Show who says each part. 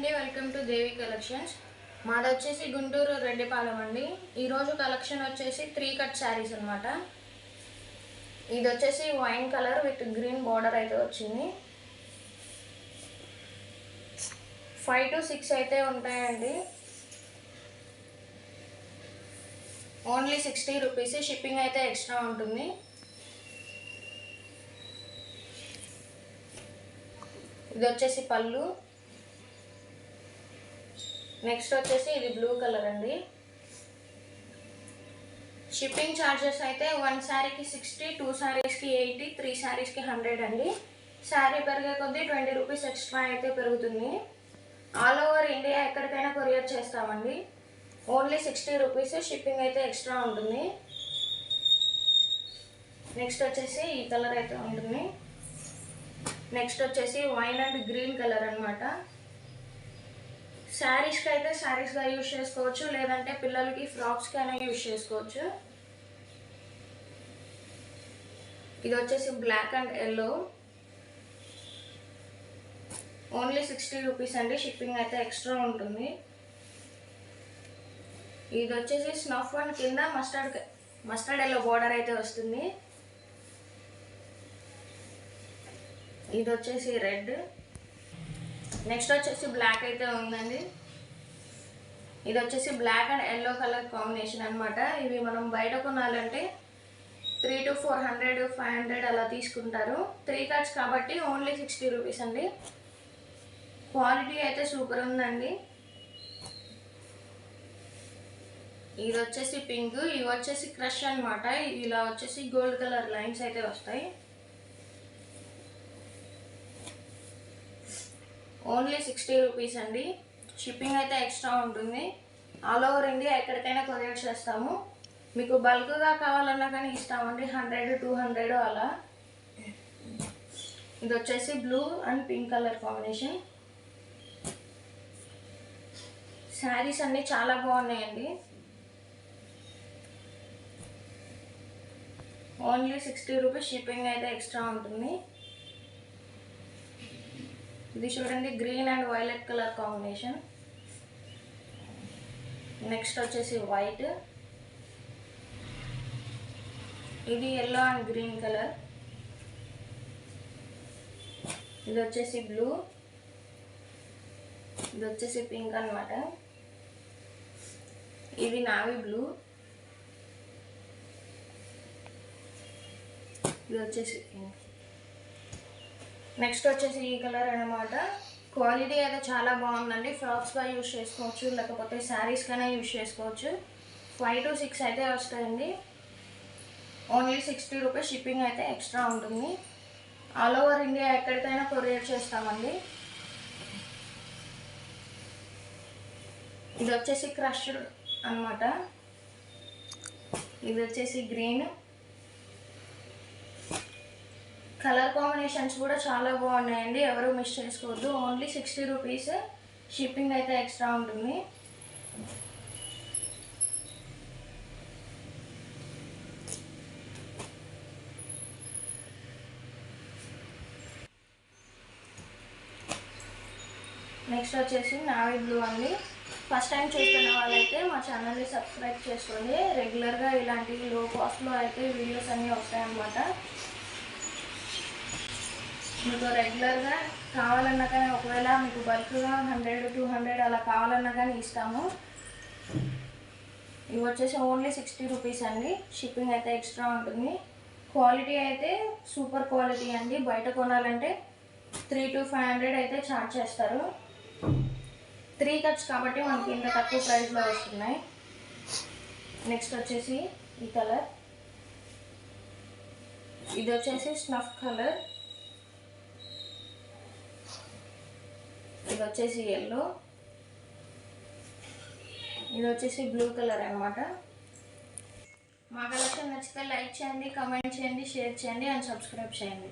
Speaker 1: అండి, welcome to Devi collections. మాది వచ్చేసి గుంటూరు రెడ్డిపాలెం అండి. ఈరోజు కలెక్షన్ వచ్చేసి 3 కట్ శారీస్ అనమాట. ఇది వచ్చేసి wine colour with green border అయితే వచ్చింది. 5 to 6 అయితే ఉంటాయండి. Only 60 rupees. షిప్పింగ్ అయితే ఎక్స్ట్రా ఉంటుంది. ఇది వచ్చేసి పళ్ళు. నెక్స్ట్ వచ్చేసి ఇది బ్లూ కలర్ అండి. షిప్పింగ్ ఛార్జెస్ అయితే 1 శారీకి 60, 2 శారీస్కి 80, 3 శారీస్కి 100 అండి. శారీ పెరిగే కొద్దీ 20 రూపీస్ ఎక్స్ట్రా అయితే పెరుగుతుంది. ఆల్ ఓవర్ ఇండియా ఎక్కడికైనా కొరియర్ చేస్తామండి. Only 60 rupees. షిప్పింగ్ అయితే ఎక్స్ట్రా ఉంటుంది. నెక్స్ట్ వచ్చేసి ఈ కలర్ అయితే ఉంటుంది. నెక్స్ట్ వచ్చేసి వైన్ అండ్ గ్రీన్ కలర్ అనమాట. శారీస్కి అయితే శారీస్గా యూజ్ చేసుకోవచ్చు, లేదంటే పిల్లలకి ఫ్రాక్స్కి అయినా యూజ్ చేసుకోవచ్చు. ఇది వచ్చేసి black and yellow. Only 60 rupees అండి. షిప్పింగ్ అయితే ఎక్స్ట్రా ఉంటుంది. ఇది వచ్చేసి స్నఫ్ వన్ కింద మస్టర్డ్ ఎల్లో బార్డర్ అయితే వస్తుంది. ఇది వచ్చేసి రెడ్. నెక్స్ట్ వచ్చేసి బ్లాక్ అయితే ఉందండి. ఇది వచ్చేసి black and yellow colour combination అనమాట. ఇవి మనం బయట కొనాలంటే 3 to 400, 500 అలా తీసుకుంటారు. 3 కట్స్ కాబట్టి ఓన్లీ 60 రూపీస్ అండి. క్వాలిటీ అయితే సూపర్ ఉందండి. ఇది వచ్చేసి పింక్. ఇవి వచ్చేసి క్రష్ అనమాట. ఇలా వచ్చేసి గోల్డ్ కలర్ లైన్స్ అయితే వస్తాయి. ఓన్లీ 60 రూపీస్ అండి. షిప్పింగ్ అయితే ఎక్స్ట్రా ఉంటుంది. ఆల్ ఓవర్ ఇండియా ఎక్కడికైనా కొరియర్ చేస్తాము. మీకు బల్క్గా కావాలన్నా కానీ ఇస్తామండి. 100, 200 అలా. ఇది వచ్చేసి blue and pink colour combination. Saris అన్నీ చాలా బాగున్నాయండి. Only 60 rupees. షిప్పింగ్ అయితే ఎక్స్ట్రా ఉంటుంది. ఇది చూడండి, green and violet colour combination. Next వచ్చేసి వైట్. ఇది ఎల్లో అండ్ గ్రీన్ కలర్. ఇది వచ్చేసి బ్లూ. ఇది వచ్చేసి పింక్ అనమాట. ఇది నావీ బ్లూ. ఇది వచ్చేసి పింక్. నెక్స్ట్ వచ్చేసి ఈ కలర్ అనమాట. క్వాలిటీ అయితే చాలా బాగుందండి. ఫ్రాక్స్గా యూజ్ చేసుకోవచ్చు, లేకపోతే శారీస్గానే యూజ్ చేసుకోవచ్చు. 5 to 6 అయితే వస్తాయండి. Only 60 rupees. షిప్పింగ్ అయితే ఎక్స్ట్రా ఉంటుంది. ఆల్ ఓవర్ ఇండియా ఎక్కడికైనా కొరియర్ చేస్తామండి. ఇది వచ్చేసి క్రష్డ్ అనమాట. ఇది వచ్చేసి గ్రీన్. కలర్ కాంబినేషన్స్ కూడా చాలా బాగున్నాయండి. ఎవరు మిస్ చేసుకోవద్దు. Only 60 rupees. షిప్పింగ్ అయితే ఎక్స్ట్రా ఉంటుంది. నెక్స్ట్ వచ్చేసి నావీ బ్లూ అండి. ఫస్ట్ టైం చూస్తున్న వాళ్ళైతే మా ఛానల్ని సబ్స్క్రైబ్ చేసుకోండి. రెగ్యులర్గా ఇలాంటి లో కాస్ట్లో అయితే వీడియోస్ అన్నీ వస్తాయన్నమాట. మీకు రెగ్యులర్గా కావాలన్నా కానీ, ఒకవేళ మీకు బల్క్గా 100, 200 అలా కావాలన్నా కానీ ఇస్తాము. ఇవి వచ్చేసి ఓన్లీ 60 రూపీస్ అండి. షిప్పింగ్ అయితే ఎక్స్ట్రా ఉంటుంది. క్వాలిటీ అయితే సూపర్ క్వాలిటీ అండి. బయట కొనాలంటే 3 to 500 అయితే ఛార్జ్ చేస్తారు. 3 కట్స్ కాబట్టి మనకి ఇంత తక్కువ ప్రైస్లో వస్తున్నాయి. నెక్స్ట్ వచ్చేసి ఈ కలర్. ఇది వచ్చేసి స్నఫ్ కలర్. ఇది వచ్చేసి ఎల్లో. ఇది వచ్చేసి బ్లూ కలర్ అనమాట. మా కలెక్షన్ నచ్చితే లైక్ చేయండి, కమెంట్ చేయండి, షేర్ చేయండి అండ్ సబ్స్క్రైబ్ చేయండి.